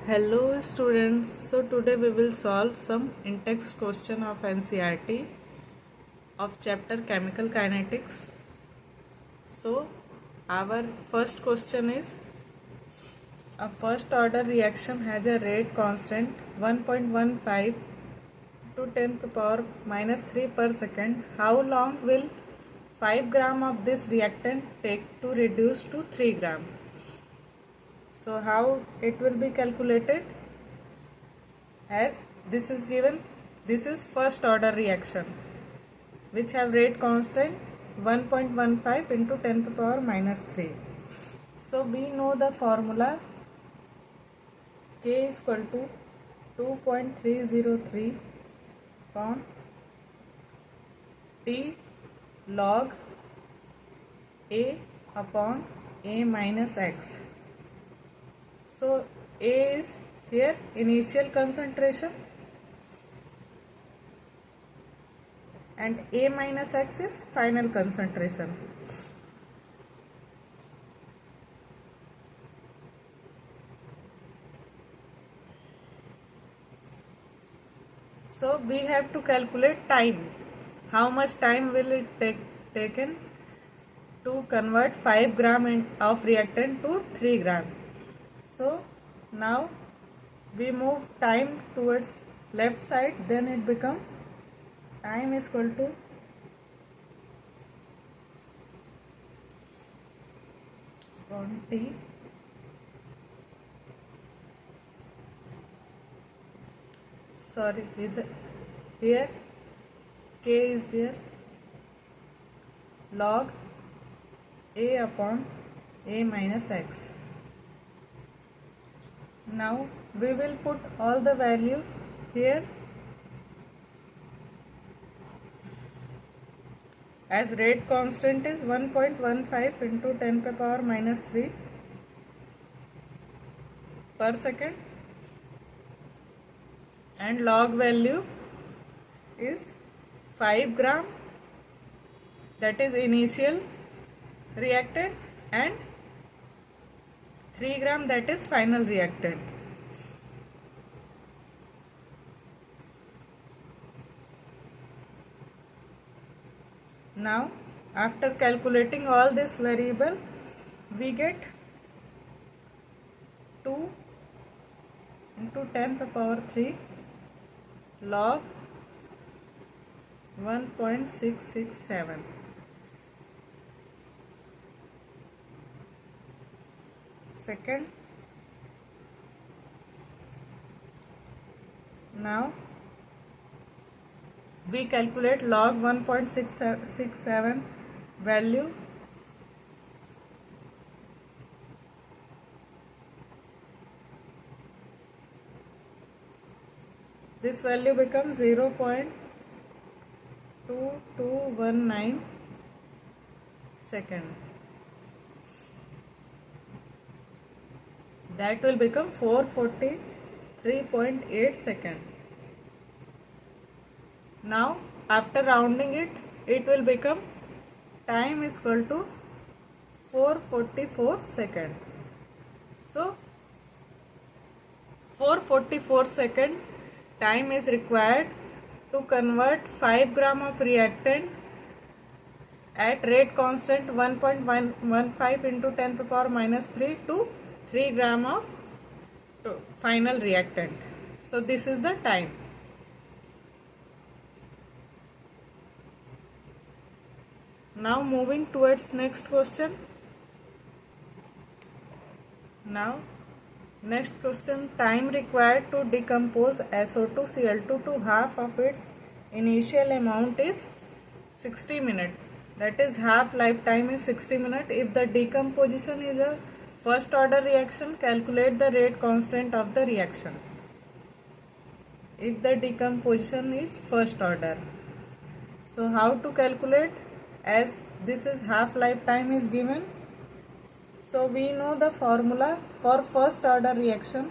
Hello students, so today we will solve some in-text question of NCERT of chapter Chemical Kinetics. So our first question is, a first order reaction has a rate constant 1.15 to 10 to the power minus 3 per second. How long will 5 gram of this reactant take to reduce to 3 gram? So how it will be calculated? As this is given, this is first order reaction which have rate constant 1.15 into 10 to the power minus 3. So we know the formula K is equal to 2.303 upon T log A upon A minus X. So A is here initial concentration and A minus X is final concentration. So we have to calculate time. How much time will it taken to convert 5 gram of reactant to 3 gram? So now we move time towards left side, then it become time is equal to T here K is there log A upon A minus X. Now we will put all the value here. As rate constant is 1.15 into 10 to the power minus 3 per second and log value is 5 gram, that is initial reactant, and 3 gram, that is final reactant. Now after calculating all this variable, we get 2 into 10 to the power 3 log 1.667. Second, now we calculate log 1.667 value. This value becomes 0.2219 second. That will become 443.8 second. Now after rounding it, it will become time is equal to 444 second. So 444 second time is required to convert 5 gram of reactant at rate constant 1.15 into 10 to the power minus 3 to 3 gram of final reactant. So this is the time. Now moving towards next question. Now next question, time required to decompose SO2Cl2 to half of its initial amount is 60 minutes. That is half lifetime is 60 minutes. If the decomposition is a first order reaction, calculate the rate constant of the reaction. If the decomposition is first order. So how to calculate? As this is half lifetime is given. So we know the formula for first order reaction.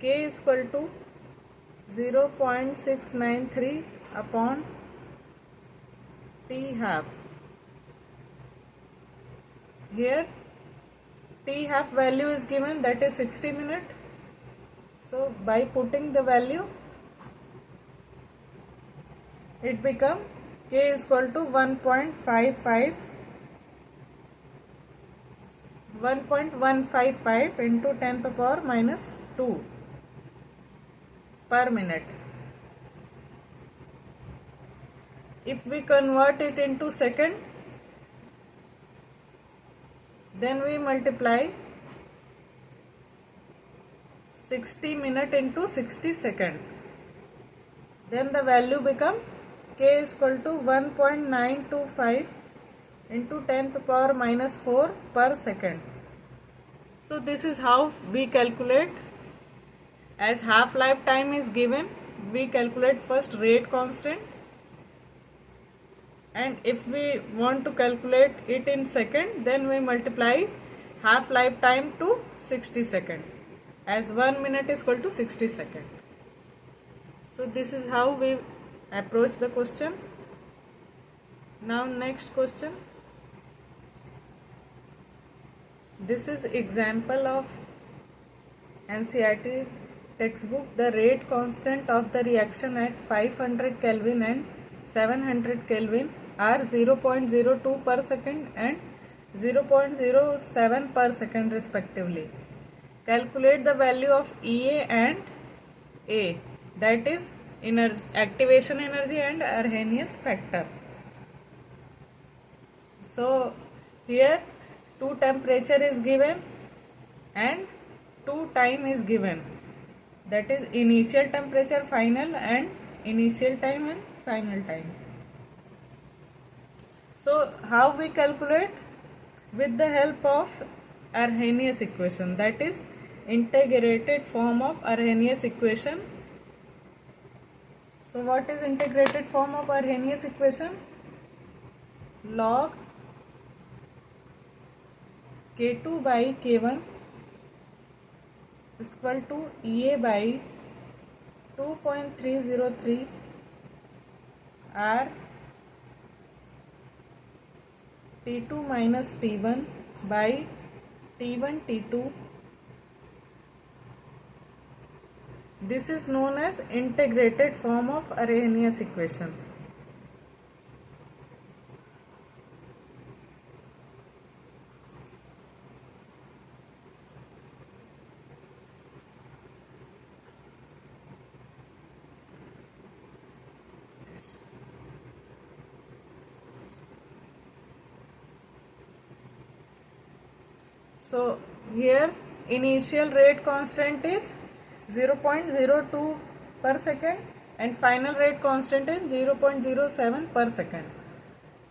K is equal to 0.693 upon T half. Here T half value is given, that is 60 minutes. So by putting the value, it become K is equal to 1.155 into 10 to the power minus 2 per minute. If we convert it into second, then we multiply 60 minute into 60 second. Then the value become K is equal to 1.925 into 10 to the power minus 4 per second. So this is how we calculate. As half lifetime is given, we calculate first rate constant, and if we want to calculate it in second, then we multiply half lifetime to 60 second, as 1 minute is equal to 60 second. So this is how we approach the question. Now next question. This is example of NCERT textbook. The rate constant of the reaction at 500 Kelvin and 700 Kelvin are 0.02 per second and 0.07 per second respectively. Calculate the value of EA and A, that is activation energy and Arrhenius factor. So here 2 temperature is given and 2 time is given, that is initial temperature final and initial time and final time. So how we calculate? With the help of Arrhenius equation, that is integrated form of Arrhenius equation. So what is integrated form of Arrhenius equation? Log K2 by K1 is equal to EA by 2.303 R T2 minus T1 by T1 T2. This is known as integrated form of Arrhenius equation. So here initial rate constant is 0.02 per second and final rate constant is 0.07 per second.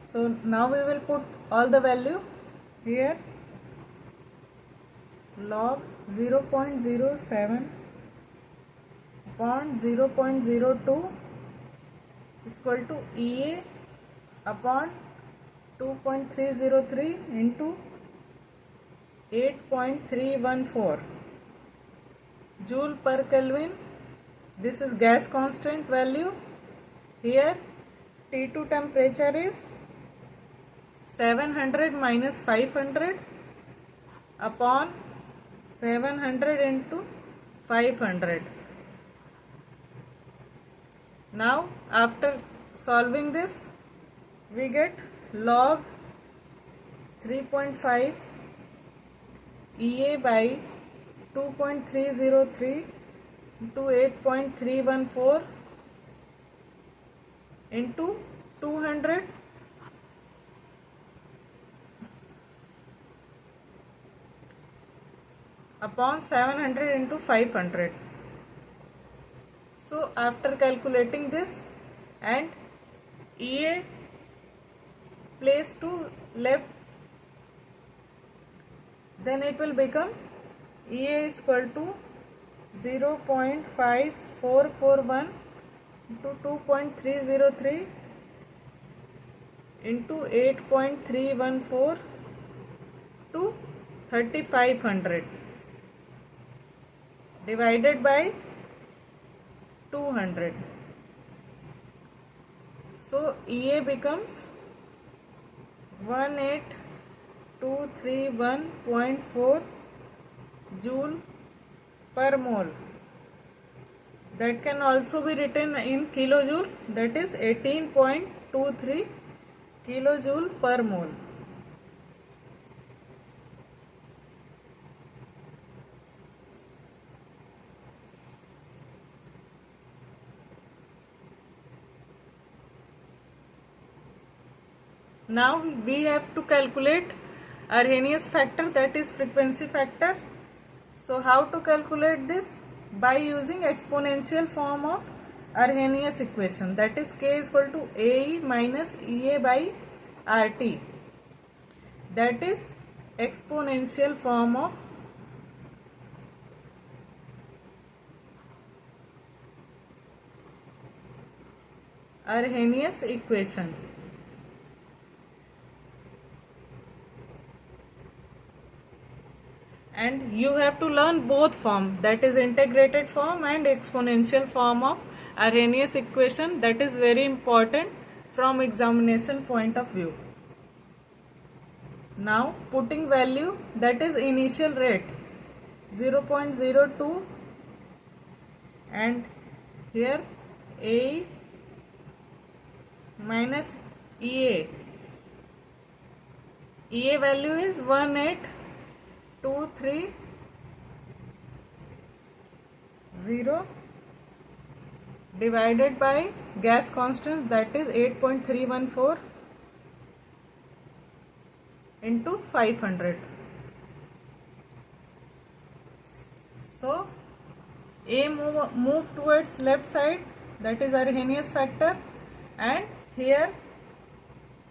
So now we will put all the value here. Log 0.07 upon 0.02 is equal to EA upon 2.303 into 8.314 Joule per Kelvin. This is gas constant value. Here T2 temperature is 700 minus 500 upon 700 into 500. Now after solving this, we get log 3.5 EA by 2.303 into 8.314 into 200 upon 700 into 500. So after calculating this and EA place to left, then it will become EA is equal to 0.5441 into 2.303 into 8.314 to 3500 divided by 200. So EA becomes 18231.4 joule per mole. That can also be written in kilojoule, that is 18.23 kilojoule per mole. Now we have to calculate Arrhenius factor, that is frequency factor. So how to calculate this? By using exponential form of Arrhenius equation, that is K is equal to AE minus EA by RT. That is exponential form of Arrhenius equation. And you have to learn both form, that is integrated form and exponential form of Arrhenius equation. That is very important from examination point of view. Now putting value, that is initial rate 0.02 and here A minus EA. EA value is 18230 divided by gas constant, that is 8.314 into 500. So A move towards left side, that is Arrhenius factor, and here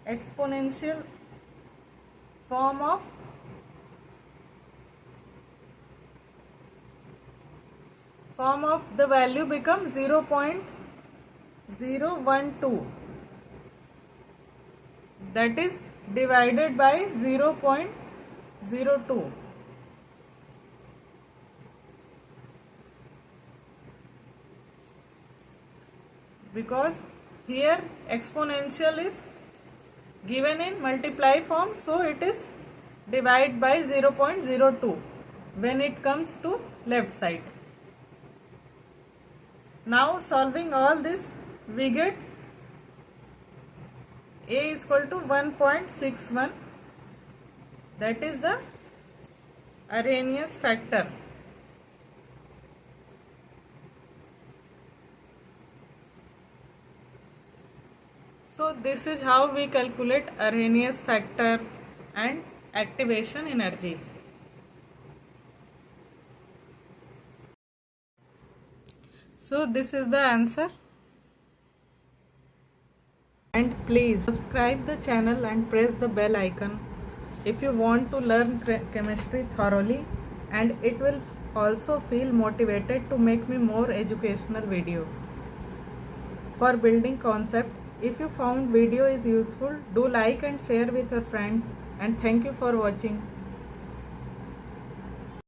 exponential form of the value becomes 0.012, that is divided by 0.02. Because here exponential is given in multiply form, so it is divided by 0.02 when it comes to left side. Now solving all this, we get A is equal to 1.61, that is the Arrhenius factor. So this is how we calculate Arrhenius factor and activation energy. So this is the answer. And please subscribe the channel and press the bell icon if you want to learn chemistry thoroughly, and it will also feel motivated to make me more educational video for building concept. If you found video is useful, do like and share with your friends, and thank you for watching.